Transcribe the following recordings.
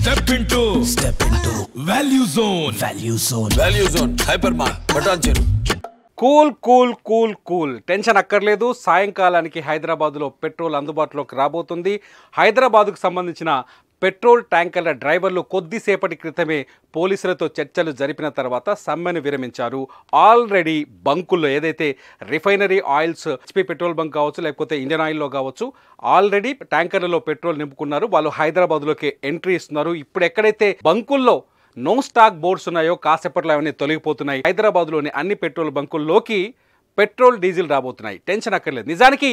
Step into Value Zone. Value Zone. Hypermart. Bhatancheru. Cool tension అక్కర్లేదు. సాయంకాలానికి హైదరాబాద్లో petrol అందుబాటులోకి రాబోతుంది. హైదరాబాద్కు సంబంధించిన పెట్రోల్ ట్యాంకర్ల డ్రైవర్లు కొద్దిసేపటి క్రితమే పోలీసులతో చర్చలు జరిపిన తర్వాత సమ్మెను విరమించారు. ఆల్రెడీ బంకుల్లో ఏదైతే refinery oils HP petrol bunk కావచ్చు, లేకపోతే ఇండియన్ ఆయిల్లో కావచ్చు, ఆల్రెడీ ట్యాంకర్లలో పెట్రోల్ నింపుకున్నారు. వాళ్ళు హైదరాబాద్లోకి ఎంట్రీ ఇస్తున్నారు. ఇప్పుడు ఎక్కడైతే బంకుల్లో నో స్టాక్ బోర్డ్స్ ఉన్నాయో కాసేపట్లో అవన్నీ తొలగిపోతున్నాయి. హైదరాబాద్లోని అన్ని పెట్రోల్ బంకుల్లోకి పెట్రోల్ డీజిల్ రాబోతున్నాయి. టెన్షన్ అక్కర్లేదు. నిజానికి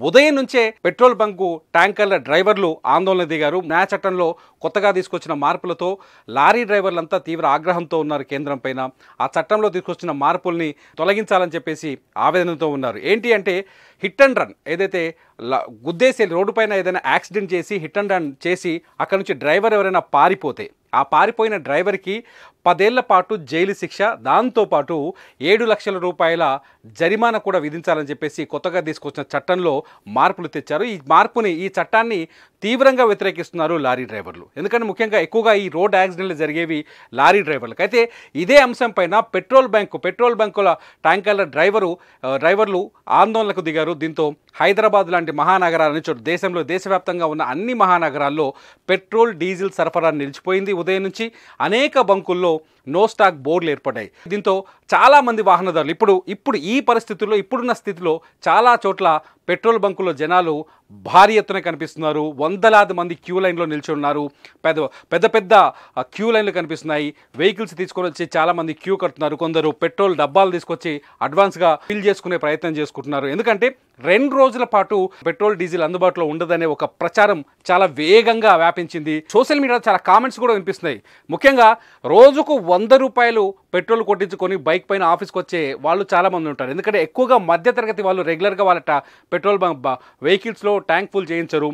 ఉదయం నుంచే పెట్రోల్ బంకు ట్యాంకర్ల డ్రైవర్లు ఆందోళన దిగారు. న్యాయ చట్టంలో కొత్తగా తీసుకొచ్చిన మార్పులతో లారీ డ్రైవర్లంతా తీవ్ర ఆగ్రహంతో ఉన్నారు కేంద్రం పైన. ఆ చట్టంలో తీసుకొచ్చిన మార్పుల్ని తొలగించాలని చెప్పేసి ఆవేదనతో ఉన్నారు. ఏంటి అంటే హిట్ అండ్ రన్, ఏదైతే గుద్దేసి రోడ్డు పైన ఏదైనా యాక్సిడెంట్ చేసి హిట్ అండ్ రన్ చేసి అక్కడ నుంచి డ్రైవర్ ఎవరైనా పారిపోతే ఆ పారిపోయిన డ్రైవర్కి 10 ఏళ్ల పాటు జైలు శిక్ష, దాంతోపాటు 7 లక్షల రూపాయల జరిమానా కూడా విధించాలని చెప్పేసి కొత్తగా తీసుకొచ్చిన చట్టంలో మార్పులు తెచ్చారు. ఈ చట్టాన్ని తీవ్రంగా వ్యతిరేకిస్తున్నారు లారీ డ్రైవర్లు. ఎందుకంటే ముఖ్యంగా ఎక్కువగా ఈ రోడ్ యాక్సిడెంట్లు జరిగేవి లారీ డ్రైవర్లకు. అయితే ఇదే అంశం పైన పెట్రోల్ బంకుల ట్యాంకర్ల డ్రైవర్లు ఆందోళనకు దిగారు. దీంతో హైదరాబాద్ లాంటి మహానగరాలని దేశంలో దేశవ్యాప్తంగా ఉన్న అన్ని మహానగరాల్లో పెట్రోల్ డీజిల్ సరఫరా నిలిచిపోయింది. ఉదయం నుంచి అనేక బంకుల్లో నో స్టాక్ బోర్డులు ఏర్పడ్డాయి. దీంతో చాలామంది వాహనదారులు ఇప్పుడు ఈ పరిస్థితుల్లో ఇప్పుడున్న స్థితిలో చాలా చోట్ల పెట్రోల్ బంకుల్లో జనాలు భారీ ఎత్తున కనిపిస్తున్నారు. వందలాది మంది క్యూ లైన్లో నిల్చొని ఉన్నారు. పెద్ద క్యూ లైన్లు కనిపిస్తున్నాయి. వెహికల్స్ తీసుకొని వచ్చి చాలామంది క్యూ కడుతున్నారు. కొందరు పెట్రోల్ డబ్బాలు తీసుకొచ్చి అడ్వాన్స్గా ఫిల్ చేసుకునే ప్రయత్నం చేసుకుంటున్నారు. ఎందుకంటే 2 రోజుల పాటు పెట్రోల్ డీజిల్ అందుబాటులో ఉండదనే ఒక ప్రచారం చాలా వేగంగా వ్యాపించింది. సోషల్ మీడియాలో చాలా కామెంట్స్ కూడా వినిపిస్తున్నాయి. ముఖ్యంగా రోజుకు 100 రూపాయలు పెట్రోల్ కొట్టించుకొని బైక్ పైన ఆఫీస్కి వచ్చే వాళ్ళు చాలామంది ఉంటారు. ఎందుకంటే ఎక్కువగా మధ్యతరగతి వాళ్ళు రెగ్యులర్గా వాళ్ళ పెట్రోల్ వెహికల్స్లో ట్యాంక్ ఫుల్ చేయించరు.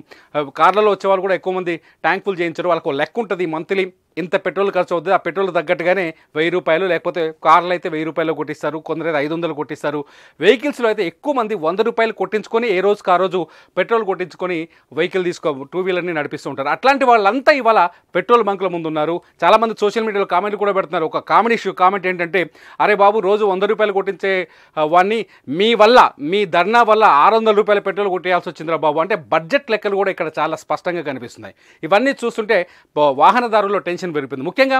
కార్లలో వచ్చే వాళ్ళు కూడా ఎక్కువ మంది ట్యాంక్ ఫుల్ చేయించరు. వాళ్ళకు లెక్క ఉంటుంది, మంత్లీ ఇంత పెట్రోల్ ఖర్చు అవుతుంది, ఆ పెట్రోల్ తగ్గట్టుగానే 1000 రూపాయలు, లేకపోతే కార్లు అయితే 1000 రూపాయలు కొట్టిస్తారు, కొందరైతే 500 కొట్టిస్తారు. వెహికల్స్లో అయితే ఎక్కువ మంది 100 రూపాయలు కొట్టించుకొని ఏ రోజుకి ఆ రోజు పెట్రోల్ కొట్టించుకొని వెహికల్ టూ వీలర్ని నడిపిస్తూ ఉంటారు. అట్లాంటి వాళ్ళంతా ఇవాళ పెట్రోల్ బంకుల ముందు ఉన్నారు. చాలామంది సోషల్ మీడియాలో కామెంట్ కూడా పెడుతున్నారు. ఒక కామెంట్ ఏంటంటే, అరే బాబు, రోజు 100 రూపాయలు కొట్టించే వాడిని మీ ధర్నా వల్ల 600 రూపాయల పెట్రోల్ కొట్టేయాల్సి వచ్చిందిరా బాబు అంటే బడ్జెట్ లెక్కలు కూడా ఇక్కడ చాలా స్పష్టంగా కనిపిస్తున్నాయి. ఇవన్నీ చూస్తుంటే వాహనదారుల్లో టెన్షన్ పెరిగిపోయింది. ముఖ్యంగా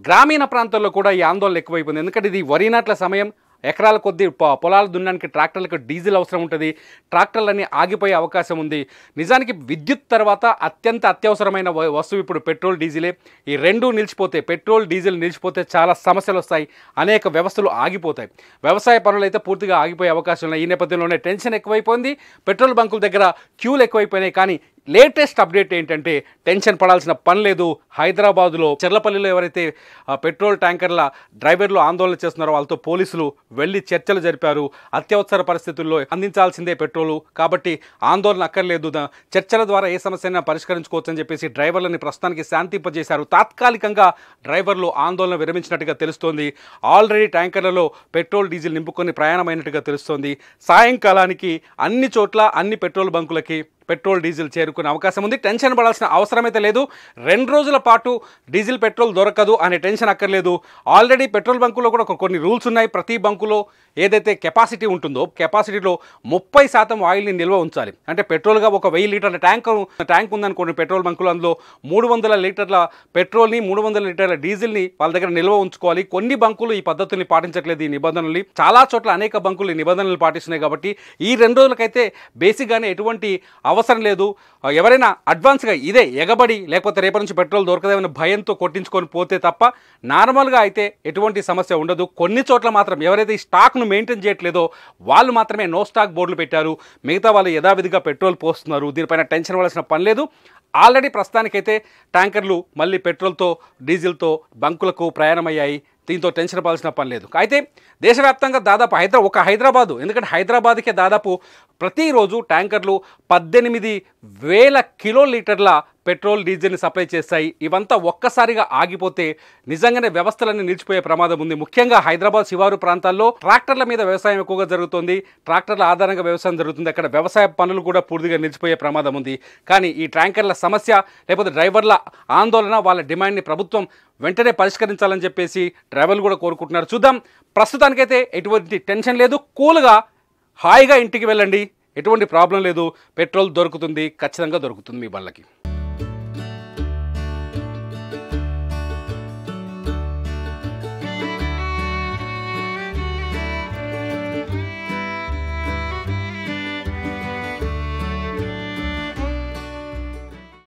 గ్రామీణ ప్రాంతాల్లో కూడా ఈ ఆందోళన ఎక్కువైపోయింది. ఎందుకంటే ఇది వరి నాట్ల సమయం. ఎకరాల కొద్ది పొలాలు దున్నడానికి ట్రాక్టర్లకు డీజిల్ అవసరం ఉంటుంది. ట్రాక్టర్లన్నీ ఆగిపోయే అవకాశం ఉంది. నిజానికి విద్యుత్ తర్వాత అత్యంత అత్యవసరమైన వస్తువు ఇప్పుడు పెట్రోల్ డీజిలే. ఈ రెండూ నిలిచిపోతే, పెట్రోల్ డీజిల్ నిలిచిపోతే చాలా సమస్యలు వస్తాయి. అనేక వ్యవస్థలు ఆగిపోతాయి. వ్యవసాయ పనులు అయితే పూర్తిగా ఆగిపోయే అవకాశం ఉన్నాయి. ఈ నేపథ్యంలోనే టెన్షన్ ఎక్కువైపోయింది. పెట్రోల్ బంకుల దగ్గర క్యూలు ఎక్కువైపోయినాయి. కానీ లేటెస్ట్ అప్డేట్ ఏంటంటే, టెన్షన్ పడాల్సిన పని లేదు. హైదరాబాదులో చెర్లపల్లిలో ఎవరైతే పెట్రోల్ ట్యాంకర్ల డ్రైవర్లు ఆందోళన చేస్తున్నారో వాళ్ళతో పోలీసులు వెళ్ళి చర్చలు జరిపారు. అత్యవసర పరిస్థితుల్లో అందించాల్సిందే పెట్రోలు, కాబట్టి ఆందోళన అక్కర్లేదు, చర్చల ద్వారా ఏ సమస్యైనా పరిష్కరించుకోవచ్చు అని చెప్పేసి డ్రైవర్లని ప్రస్తుతానికి శాంతింపజేశారు. తాత్కాలికంగా డ్రైవర్లు ఆందోళన విరమించినట్టుగా తెలుస్తోంది. ఆల్రెడీ ట్యాంకర్లలో పెట్రోల్ డీజిల్ నింపుకొని ప్రయాణమైనట్టుగా తెలుస్తోంది. సాయంకాలానికి అన్ని చోట్ల అన్ని పెట్రోల్ బంకులకి పెట్రోల్ డీజిల్ చేరుకునే అవకాశం ఉంది. టెన్షన్ పడాల్సిన అవసరమైతే లేదు. 2 రోజుల పాటు డీజిల్ పెట్రోల్ దొరకదు అనే టెన్షన్ అక్కర్లేదు. ఆల్రెడీ పెట్రోల్ బంకులో కూడా కొన్ని రూల్స్ ఉన్నాయి. ప్రతి బంకులో ఏదైతే కెపాసిటీ ఉంటుందో కెపాసిటీలో 30% ఆయిల్ని నిల్వ ఉంచాలి. అంటే పెట్రోల్గా ఒక 1000 లీటర్ల ట్యాంక్ ఉందనుకోండి పెట్రోల్ బంకులో, అందులో 300 లీటర్ల పెట్రోల్ని 300 లీటర్ల డీజిల్ని వాళ్ళ దగ్గర నిల్వ ఉంచుకోవాలి. కొన్ని బంకులు ఈ పద్ధతుల్ని పాటించట్లేదు, ఈ నిబంధనల్ని. చాలా చోట్ల అనేక బంకులు ఈ నిబంధనలు పాటిస్తున్నాయి. కాబట్టి ఈ 2 రోజులకైతే బేసిక్గానే ఎటువంటి అవసరం లేదు. ఎవరైనా అడ్వాన్స్గా ఇదే ఎగబడి లేకపోతే రేపటి నుంచి పెట్రోల్ దొరకదేమన్న భయంతో కొట్టించుకొని పోతే తప్ప నార్మల్గా అయితే ఎటువంటి సమస్య ఉండదు. కొన్ని చోట్ల మాత్రం ఎవరైతే ఈ స్టాక్ను మెయింటైన్ చేయట్లేదో వాళ్ళు మాత్రమే నో స్టాక్ బోర్డులు పెట్టారు. మిగతా వాళ్ళు యథావిధిగా పెట్రోల్ పోస్తున్నారు. దీనిపైన టెన్షన్ పడాల్సిన పని లేదు. ఆల్రెడీ ప్రస్తుతానికైతే ట్యాంకర్లు మళ్ళీ పెట్రోల్తో డీజిల్తో బంకులకు ప్రయాణమయ్యాయి. దీంతో టెన్షన్ పడాల్సిన పని లేదు. అయితే దేశవ్యాప్తంగా దాదాపు హైదరాబాదు, ఎందుకంటే హైదరాబాద్కే దాదాపు ప్రతిరోజు ట్యాంకర్లు 18,000 కిలోలీటర్ల పెట్రోల్ డీజిల్ని సప్లై చేస్తాయి. ఇవంతా ఒక్కసారిగా ఆగిపోతే నిజంగానే వ్యవస్థలన్నీ నిలిచిపోయే ప్రమాదం ఉంది. ముఖ్యంగా హైదరాబాద్ శివారు ప్రాంతాల్లో ట్రాక్టర్ల మీద వ్యవసాయం ఎక్కువగా జరుగుతుంది. ట్రాక్టర్ల ఆధారంగా వ్యవసాయం జరుగుతుంది. అక్కడ వ్యవసాయ పనులు కూడా పూర్తిగా నిలిచిపోయే ప్రమాదం ఉంది. కానీ ఈ ట్యాంకర్ల సమస్య లేకపోతే డ్రైవర్ల ఆందోళన, వాళ్ళ డిమాండ్ని ప్రభుత్వం వెంటనే పరిష్కరించాలని చెప్పేసి డ్రైవర్లు కూడా కోరుకుంటున్నారు. చూద్దాం. ప్రస్తుతానికైతే ఎటువంటి టెన్షన్ లేదు. కూల్గా హాయిగా ఇంటికి వెళ్ళండి. ఎటువంటి ప్రాబ్లం లేదు. పెట్రోల్ దొరుకుతుంది, ఖచ్చితంగా దొరుకుతుంది మీ బండ్లకి.